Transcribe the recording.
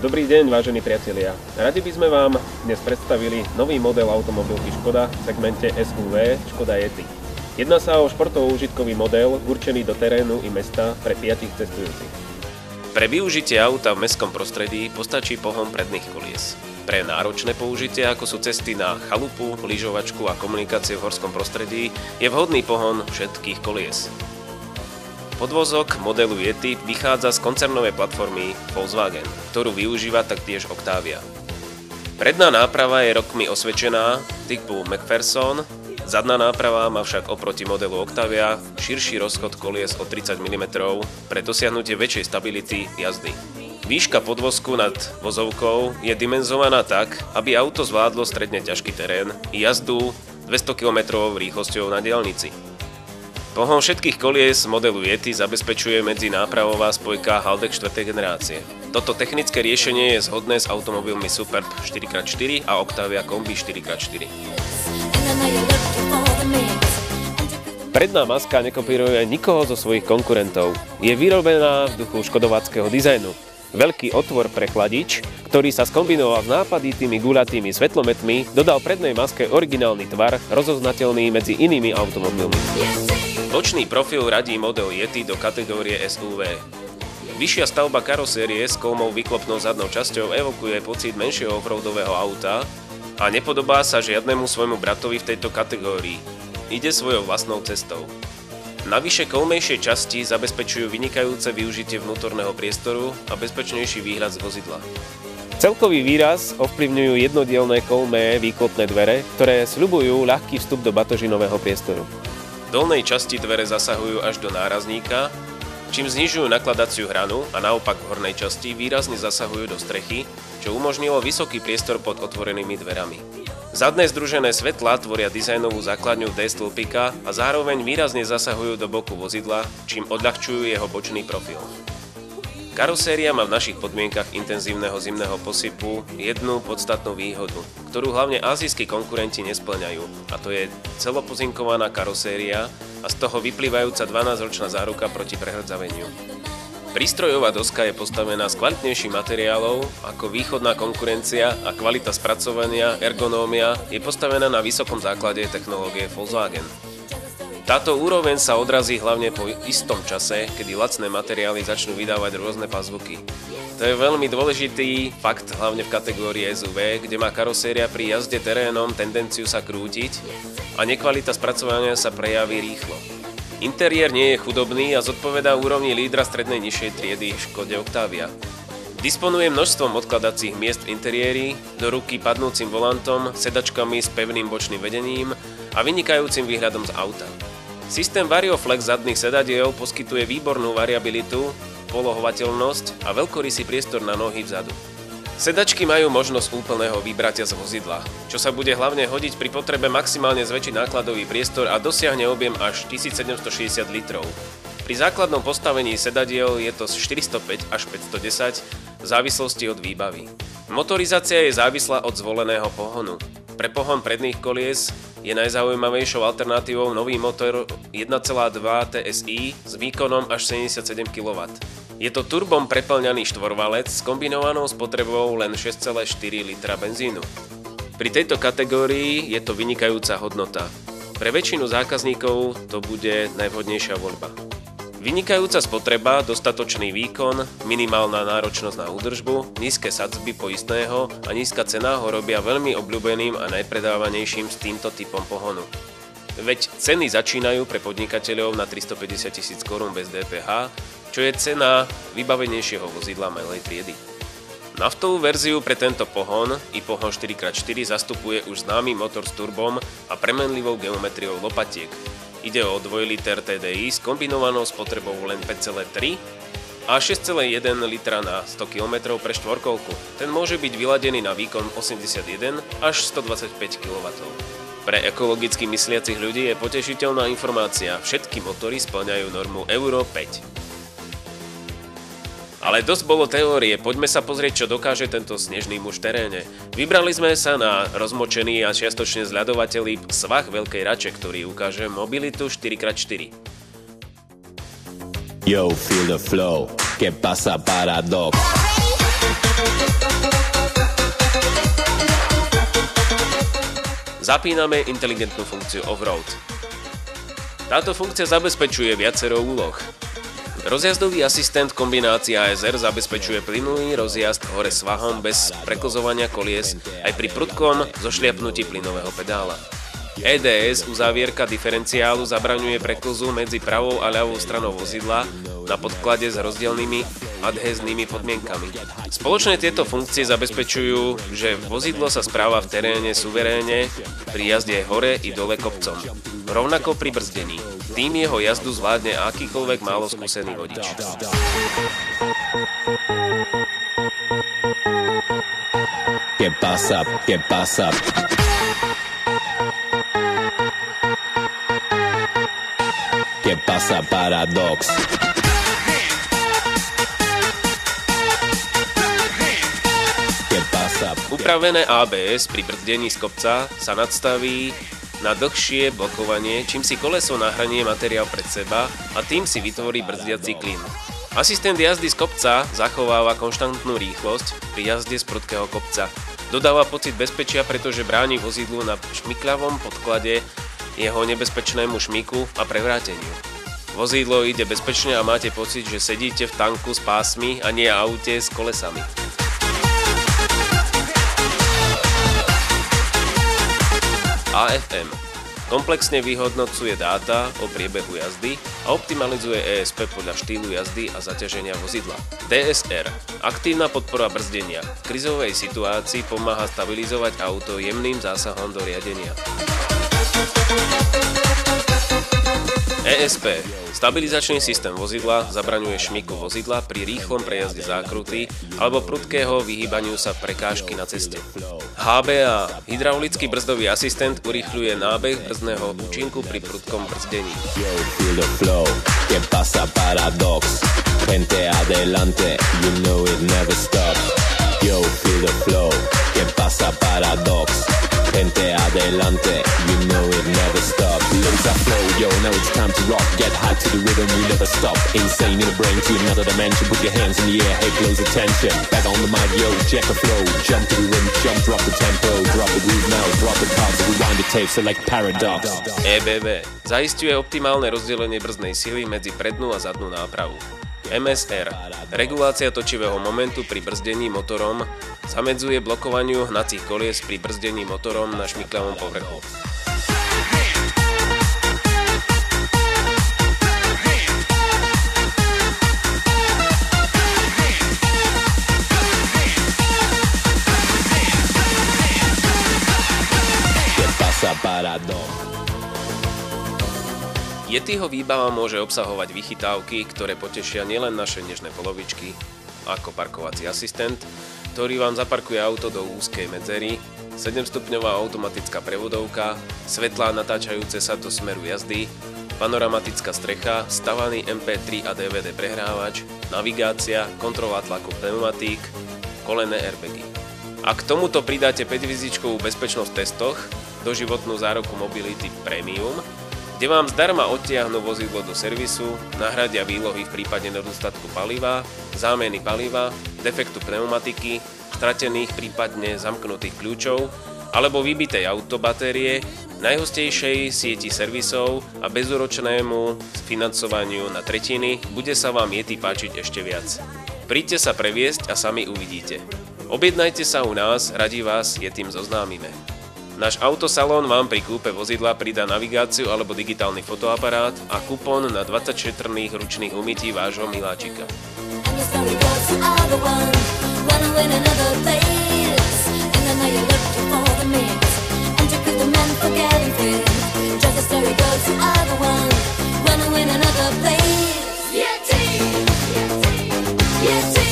Dobrý deň, vážení priatelia. Radi by sme vám dnes predstavili nový model automobilky Škoda v segmente SUV Škoda Yeti. Jedná sa o športovo-užitkový model určený do terénu i mesta pre 5 cestujúcich. Pre využitie auta v mestskom prostredí postačí pohon predných kolies. Pre náročné použitie, ako sú cesty na chalupu, lyžovačku a komunikácie v horskom prostredí, je vhodný pohon všetkých kolies. Podvozok modelu Yeti vychádza z koncernovej platformy Volkswagen, ktorú využíva taktiež Octavia. Predná náprava je rokmi osvedčená typu McPherson, zadná náprava má však oproti modelu Octavia širší rozchod kolies o 30 mm pre dosiahnutie väčšej stability jazdy. Výška podvozku nad vozovkou je dimenzovaná tak, aby auto zvládlo stredne ťažký terén i jazdu 200 km rýchlosťou na diaľnici. Pohon všetkých kolies modelu Yeti zabezpečuje medzinápravová spojka Haldex 4. generácie. Toto technické riešenie je zhodné s automobilmi Superb 4x4 a Octavia Kombi 4x4. Predná maska nekopíruje nikoho zo svojich konkurentov. Je vyrobená v duchu škodováckého dizajnu. Veľký otvor pre chladič, ktorý sa skombinoval s nápaditými guľatými svetlometmi, dodal prednej maske originálny tvar, rozoznateľný medzi inými automobilmi. Bočný profil radí model Yeti do kategórie SUV. Vyššia stavba karosérie s kolmou vyklopnou zadnou časťou evokuje pocit menšieho offroadového auta a nepodobá sa žiadnemu svojmu bratovi v tejto kategórii. Ide svojou vlastnou cestou. Navyše kolmejšie časti zabezpečujú vynikajúce využitie vnútorného priestoru a bezpečnejší výhľad z vozidla. Celkový výraz ovplyvňujú jednodielne kolmé výklopné dvere, ktoré sľubujú ľahký vstup do batožinového priestoru. V dolnej časti dvere zasahujú až do nárazníka, čím znižujú nakladaciu hranu a naopak v hornej časti výrazne zasahujú do strechy, čo umožnilo vysoký priestor pod otvorenými dverami. Zadné združené svetlá tvoria dizajnovú základňu D-stĺpika a zároveň výrazne zasahujú do boku vozidla, čím odľahčujú jeho bočný profil. Karoséria má v našich podmienkach intenzívneho zimného posypu jednu podstatnú výhodu, ktorú hlavne ázijskí konkurenti nespĺňajú, a to je celopozinkovaná karoséria a z toho vyplývajúca 12-ročná záruka proti prehrdzaveniu. Prístrojová doska je postavená z kvalitnejších materiálov ako východná konkurencia a kvalita spracovania, ergonómia je postavená na vysokom základe technológie Volkswagen. Táto úroveň sa odrazí hlavne po istom čase, kedy lacné materiály začnú vydávať rôzne pazvuky. To je veľmi dôležitý fakt hlavne v kategórii SUV, kde má karoséria pri jazde terénom tendenciu sa krútiť a nekvalita spracovania sa prejaví rýchlo. Interiér nie je chudobný a zodpovedá úrovni lídra strednej nižšej triedy Škode Octavia. Disponuje množstvom odkladacích miest v interiéri, do ruky padnúcim volantom, sedačkami s pevným bočným vedením a vynikajúcim výhľadom z auta. Systém VarioFlex zadných sedadiel poskytuje výbornú variabilitu, polohovateľnosť a veľkorysý priestor na nohy vzadu. Sedačky majú možnosť úplného vybratia z vozidla, čo sa bude hlavne hodiť pri potrebe maximálne zväčšiť nákladový priestor a dosiahne objem až 1760 litrov. Pri základnom postavení sedadiel je to z 405 až 510 v závislosti od výbavy. Motorizácia je závislá od zvoleného pohonu. Pre pohon predných kolies je najzaujímavejšou alternatívou nový motor 1.2 TSI s výkonom až 77 kW. Je to turbom preplňaný štvorvalec s kombinovanou spotrebou len 6,4 litra benzínu. Pri tejto kategórii je to vynikajúca hodnota. Pre väčšinu zákazníkov to bude najvhodnejšia voľba. Vynikajúca spotreba, dostatočný výkon, minimálna náročnosť na údržbu, nízke sadzby poistného a nízka cena ho robia veľmi obľúbeným a najpredávanejším s týmto typom pohonu. Veď ceny začínajú pre podnikateľov na 350 000 korún bez DPH, čo je cena vybavenejšieho vozidla malej triedy. Naftovú verziu pre tento pohon i pohon 4x4 zastupuje už známy motor s turbom a premenlivou geometriou lopatiek. Ide o 2 liter TDI s kombinovanou spotrebou len 5,3 a 6,1 litra na 100 km pre štvorkolku. Ten môže byť vyladený na výkon 81 až 125 kW. Pre ekologicky mysliacich ľudí je potešiteľná informácia, všetky motory spĺňajú normu Euro 5. Ale dosť bolo teórie, poďme sa pozrieť, čo dokáže tento snežný muž v teréne. Vybrali sme sa na rozmočený a čiastočne zľadovateľný svah Veľkej Rače, ktorý ukáže mobilitu 4x4. Yo, feel the flow, ¿qué pasa, Paradox? Zapíname inteligentnú funkciu Off-Road. Táto funkcia zabezpečuje viacero úloh. Rozjazdový asistent kombinácia ASR zabezpečuje plynulý rozjazd hore svahom bez preklzovania kolies aj pri prudkom zošliapnutí plynového pedála. EDS uzávierka diferenciálu zabraňuje preklzu medzi pravou a ľavou stranou vozidla na podklade s rozdielnymi adhéznými podmienkami. Spoločne tieto funkcie zabezpečujú, že vozidlo sa správa v teréne suverénne pri jazde hore i dole kopcom. Rovnako pri brzdení. Tým jeho jazdu zvládne akýkoľvek málo skúsený vodič. ¿Qué pasa? ¿Qué pasa? ¿Qué pasa, Paradox? ¿Qué pasa? Upravené ABS pri brzdení z kopca sa nadstaví na dlhšie blokovanie, čím si koleso nahranie materiál pred seba a tým si vytvorí brzdiaci klin. Asistent jazdy z kopca zachováva konštantnú rýchlosť pri jazde z prudkého kopca. Dodáva pocit bezpečia, pretože bráni vozidlu na šmykľavom podklade jeho nebezpečnému šmyku a prevráteniu. Vozidlo ide bezpečne a máte pocit, že sedíte v tanku s pásmi a nie aute s kolesami. AFM komplexne vyhodnocuje dáta o priebehu jazdy a optimalizuje ESP podľa štýlu jazdy a zaťaženia vozidla. DSR aktívna podpora brzdenia. V krízovej situácii pomáha stabilizovať auto jemným zásahom do riadenia. ESP stabilizačný systém vozidla zabraňuje šmiku vozidla pri rýchlom prejazde zákruty alebo prudkého vyhýbaniu sa prekážky na ceste. HBA hydraulický brzdový asistent urýchľuje nábeh brzdného účinku pri prudkom brzdení. Yo, feel the flow, ¿qué pasa, Paradox? Gente adelante, you know it never stops. Yo, feel the flow, ¿qué pasa, Paradox? Gente adelante, you know it never stops. Let that flow, yo, now it's time to rock. Get high to the rhythm, we never stop. Insane in the brain to another dimension. Put your hands in the air, hey, close attention. Back on the mic, yo, check the flow. Jump to the rhythm, jump, drop the tempo. Drop the groove now, drop the cards. Rewind the tape, select Paradox. EBB zaisťuje optimálne rozdelenie brzdnej sily medzi prednú a zadnú nápravu. MSR regulácia točivého momentu pri brzdení motorom zamedzuje blokovaniu hnacích kolies pri brzdení motorom na šmykľavom povrchu. Yetiho výbava môže obsahovať vychytávky, ktoré potešia nielen naše nežné polovičky, ako parkovací asistent, ktorý vám zaparkuje auto do úzkej medzery, 7-stupňová automatická prevodovka, svetlá natáčajúce sa do smeru jazdy, panoramatická strecha, stavaný MP3 a DVD prehrávač, navigácia, kontrola tlaku pneumatík, kolenné airbagy. Ak k tomuto pridáte 5-hviezdičkovú bezpečnosť v testoch, doživotnú záruku Mobility Premium, kde vám zdarma odtiahnu vozidlo do servisu, nahradia výlohy v prípade nedostatku paliva, zámeny paliva, defektu pneumatiky, stratených prípadne zamknutých kľúčov alebo vybitej autobatérie, najhustejšej sieti servisov a bezúročnému financovaniu na tretiny, bude sa vám Yeti páčiť ešte viac. Príďte sa previesť a sami uvidíte. Objednajte sa u nás, radi vás Yetim zoznámime. Náš autosalón vám pri kúpe vozidla pridá navigáciu alebo digitálny fotoaparát a kupón na 24 ručných umytí vášho miláčika. Yeti!